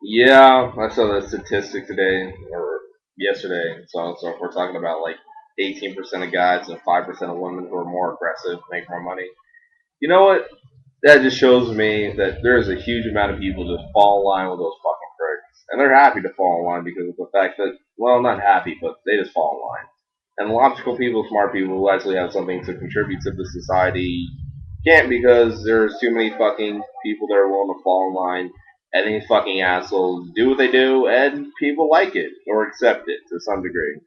Yeah, I saw that statistic today or yesterday. So if we're talking about like 18% of guys and 5% of women who are more aggressive, make more money. You know what? That just shows me that there's a huge amount of people just fall in line with those fucking pricks, and they're happy to fall in line because of the fact that, well, not happy, but they just fall in line. And logical people, smart people who actually have something to contribute to the society can't because there's too many fucking people that are willing to fall in line, and these fucking assholes do what they do, and people like it or accept it to some degree.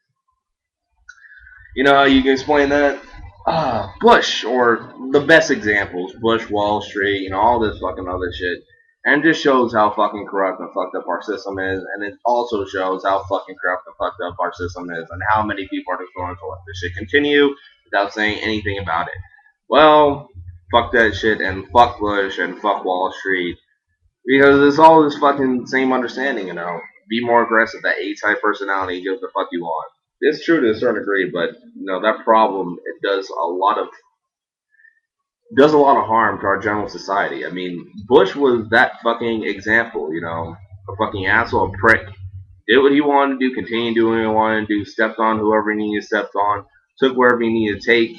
You know how you can explain that? Bush, or the best examples, Bush, Wall Street, all this fucking other shit. And just shows how fucking corrupt and fucked up our system is, and it also shows how fucking corrupt and fucked up our system is, and how many people are just going to let this shit continue without saying anything about it. Well, fuck that shit, and fuck Bush, and fuck Wall Street, because it's all this fucking same understanding. Be more aggressive, that A-type personality, give the fuck you want. It's true to a certain degree, but that problem it does a lot of harm to our general society. I mean, Bush was that fucking example, a fucking asshole, a prick. Did what he wanted to do, continued doing what he wanted to do, stepped on whoever he needed to step on, took wherever he needed to take,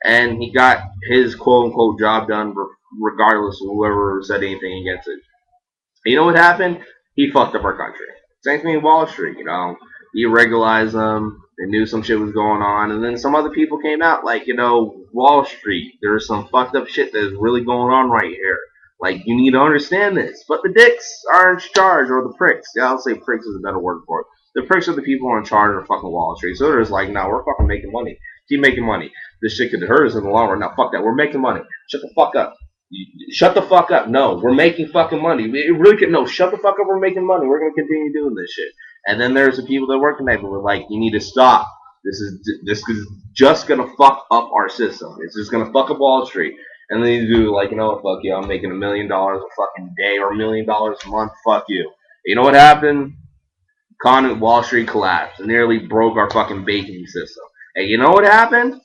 and he got his quote unquote job done regardless of whoever said anything against it. You know what happened? He fucked up our country. Same thing in Wall Street, He regularized them. They knew some shit was going on. And then some other people came out, like, Wall Street. There's some fucked up shit that's really going on right here. Like, you need to understand this. But the dicks are in charge, or the pricks. Yeah, I'll say pricks is a better word for it. The pricks are the people in charge of fucking Wall Street. So they're just like, no, we're fucking making money. Keep making money. This shit could hurt us in the long run. Now, fuck that. We're making money. Shut the fuck up. Shut the fuck up. No, we're making fucking money. We really could. No, shut the fuck up. We're making money. We're going to continue doing this shit. And then there's the people that work in that who are like, you need to stop. This is just going to fuck up our system. It's just going to fuck up Wall Street. And then you do like, fuck you. I'm making $1 million a fucking day or $1 million a month. Fuck you. You know what happened? Wall Street collapsed. It nearly broke our fucking banking system. And you know what happened?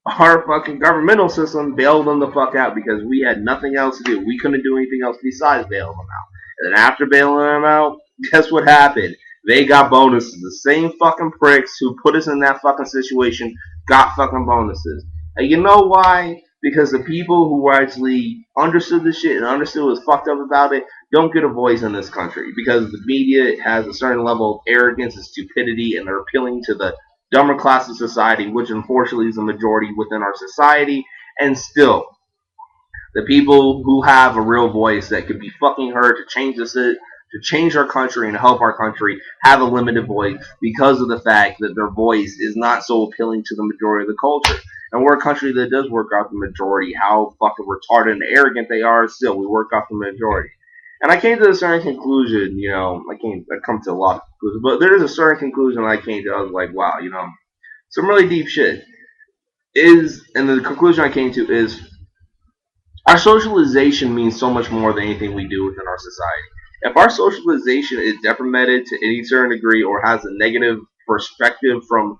Our fucking governmental system bailed them the fuck out because we had nothing else to do. We couldn't do anything else besides bail them out. And then after bailing them out, guess what happened? They got bonuses. The same fucking pricks who put us in that fucking situation got fucking bonuses. And you know why? Because the people who actually understood this shit and understood what was fucked up about it don't get a voice in this country. Because the media has a certain level of arrogance and stupidity, and they're appealing to the dumber class of society, which unfortunately is the majority within our society. And still, the people who have a real voice that could be fucking heard to change to change our country and help our country have a limited voice because of the fact that their voice is not so appealing to the majority of the culture. And we're a country that does work out the majority. How fucking retarded and arrogant they are, still we work out the majority. And I came to a certain conclusion, I come to a lot of conclusions, but there is a certain conclusion I came to. I was like, wow, some really deep shit and the conclusion I came to is our socialization means so much more than anything we do within our society. If our socialization is detrimented to any certain degree or has a negative perspective from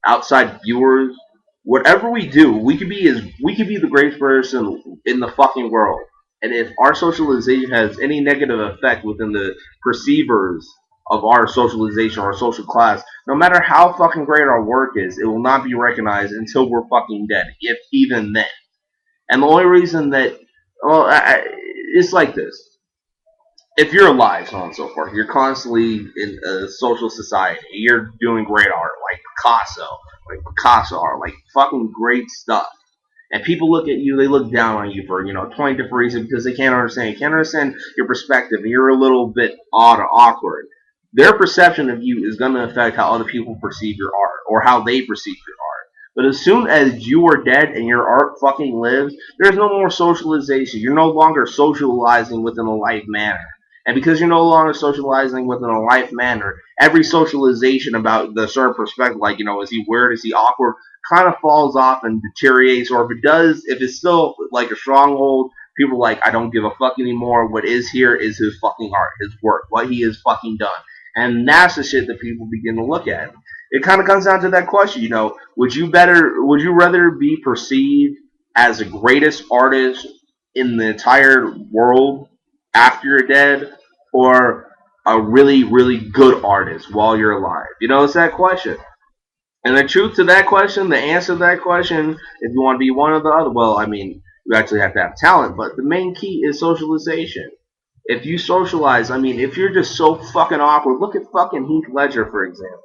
outside viewers, whatever we do, we could be the greatest person in the fucking world. And if our socialization has any negative effect within the perceivers of our socialization or our social class, no matter how fucking great our work is, it will not be recognized until we're fucking dead, if even then. And the only reason that, well, it's like this. If you're alive, so on and so forth, you're constantly in a social society. You're doing great art, like Picasso art, like fucking great stuff. And people look at you, they look down on you for 20 different reasons because they can't understand. Can't understand your perspective, and you're a little bit odd or awkward. Their perception of you is going to affect how other people perceive your art or how they perceive your art. But as soon as you are dead and your art fucking lives, there's no more socialization. You're no longer socializing within a life manner. And because you're no longer socializing within a life manner, every socialization about the certain perspective, like, is he weird, is he awkward, kind of falls off and deteriorates. Or if it does, if it's still like a stronghold, people are like, I don't give a fuck anymore. What is here is his fucking art, his work, what he has fucking done. And that's the shit that people begin to look at. It kind of comes down to that question, would you rather be perceived as the greatest artist in the entire world after you're dead, or a really, really good artist while you're alive? You know, it's that question. And the truth to that question, the answer to that question, if you want to be one or the other, well, I mean, you actually have to have talent, but the main key is socialization. If you socialize, I mean, if you're just so fucking awkward, look at fucking Heath Ledger, for example.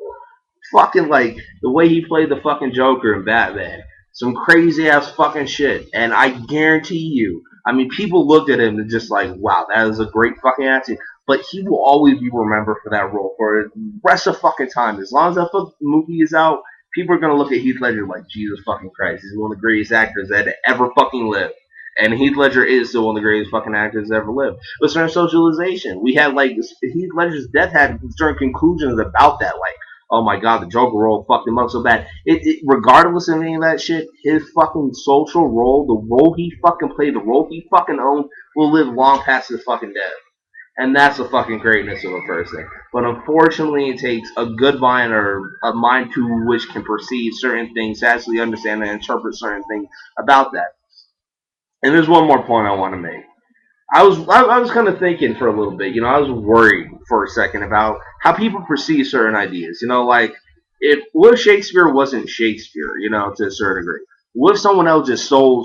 Fucking like the way he played the fucking Joker in Batman. Some crazy ass fucking shit. And I guarantee you, I mean, people looked at him and just like, wow, that is a great fucking acting. But he will always be remembered for that role for the rest of fucking time. As long as that movie is out, people are gonna look at Heath Ledger like, Jesus fucking Christ, he's one of the greatest actors that ever fucking lived. And Heath Ledger is still one of the greatest fucking actors that ever lived. But certain socialization, we had like Heath Ledger's death had certain conclusions about that, like, oh my god, the Joker role fucked him up so bad. Regardless of any of that shit, his fucking social role, the role he fucking played, the role he fucking owned, will live long past his fucking death. And that's the fucking greatness of a person. But unfortunately, it takes a good mind or a mind to which can perceive certain things, to actually understand and interpret certain things about that. And there's one more point I want to make. I was kind of thinking for a little bit. You know, I was worried for a second about how people perceive certain ideas. You know, like if what if Shakespeare wasn't Shakespeare? You know, to a certain degree. What if someone else just stole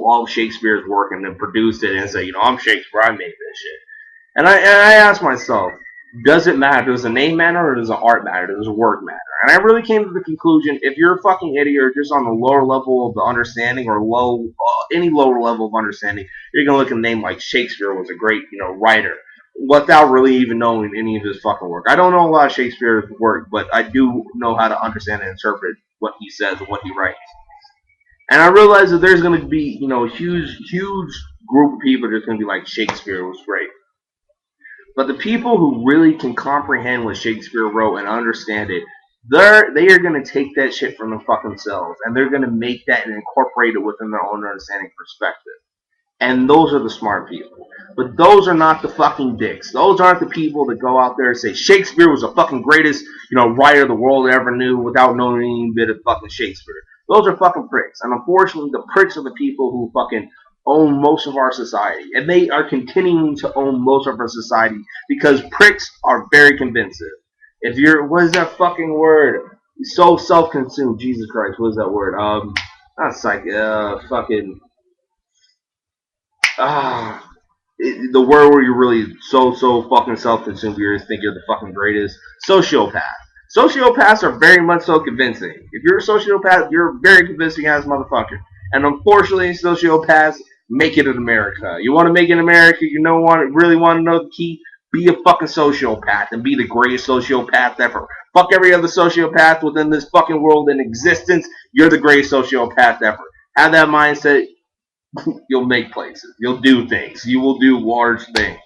all of Shakespeare's work and then produced it and said, you know, I'm Shakespeare, I made this shit. And I asked myself, does it matter? Does the name matter or does the art matter? Does the work matter? And I really came to the conclusion: if you're a fucking idiot or just on the lower level of the understanding or any lower level of understanding, you're gonna look at a name like Shakespeare was a great, you know, writer without really even knowing any of his fucking work. I don't know a lot of Shakespeare's work, but I do know how to understand and interpret what he says and what he writes. And I realized that there's gonna be, you know, a huge group of people that's gonna be like, Shakespeare was great. But the people who really can comprehend what Shakespeare wrote and understand it, they are going to take that shit from the fucking selves and they're going to make that and incorporate it within their own understanding perspective. And those are the smart people. But those are not the fucking dicks. Those aren't the people that go out there and say Shakespeare was the fucking greatest, you know, writer the world ever knew without knowing any bit of fucking Shakespeare. Those are fucking pricks. And unfortunately, the pricks are the people who fucking own most of our society. And they are continuing to own most of our society because pricks are very convincing. If you're, what is that fucking word? So self-consumed. Jesus Christ, what is that word? Not psych, fucking, ah, the word where you're really so fucking self-consumed, you think you're the fucking greatest. Sociopath. Sociopaths are very much so convincing. If you're a sociopath, you're a very convincing ass motherfucker. And unfortunately, sociopaths make it in America. You want to make it in America? You know, really want to know the key? Be a fucking sociopath and be the greatest sociopath ever. Fuck every other sociopath within this fucking world in existence. You're the greatest sociopath ever. Have that mindset. You'll make places. You'll do things. You will do large things.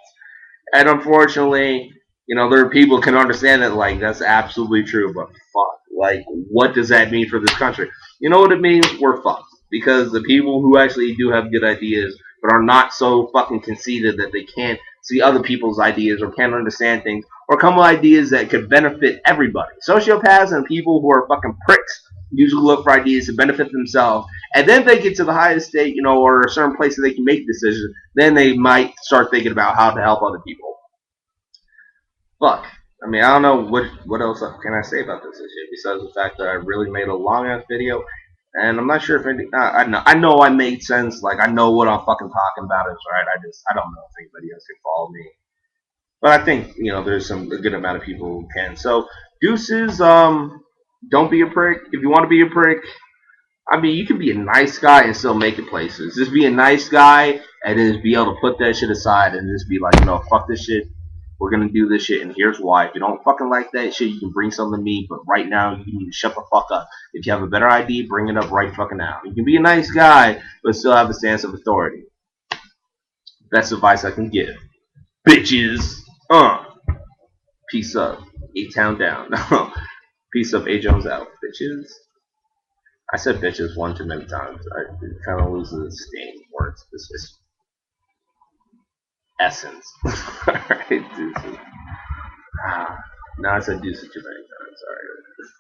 And unfortunately, you know, there are people who can understand that, like, that's absolutely true, but fuck. Like, what does that mean for this country? You know what it means? We're fucked. Because the people who actually do have good ideas, but are not so fucking conceited that they can't see other people's ideas or can't understand things, or come with ideas that could benefit everybody. Sociopaths and people who are fucking pricks usually look for ideas to benefit themselves. And then they get to the highest state, you know, or a certain place that they can make decisions, then they might start thinking about how to help other people. Fuck. I mean, I don't know what else can I say about this issue besides the fact that I really made a long ass video, and I'm not sure if any. I know I made sense. Like I know what I'm fucking talking about is right. I don't know if anybody else can follow me, but I think you know there's a good amount of people who can. So deuces. Don't be a prick. If you want to be a prick, I mean, you can be a nice guy and still make it places. Just be a nice guy and then just be able to put that shit aside and just be like, you know, fuck this shit. We're gonna do this shit, and here's why. If you don't fucking like that shit, you can bring something to me. But right now, you need to shut the fuck up. If you have a better idea, bring it up right fucking now. You can be a nice guy, but still have a stance of authority. Best advice I can give, bitches. Peace up. A-Town down. Peace up. A Jones out, bitches. I said bitches one too many times. I kind of lose the sting words. This is essence. Alright, deuces. Now I said deuces too many times. Alright.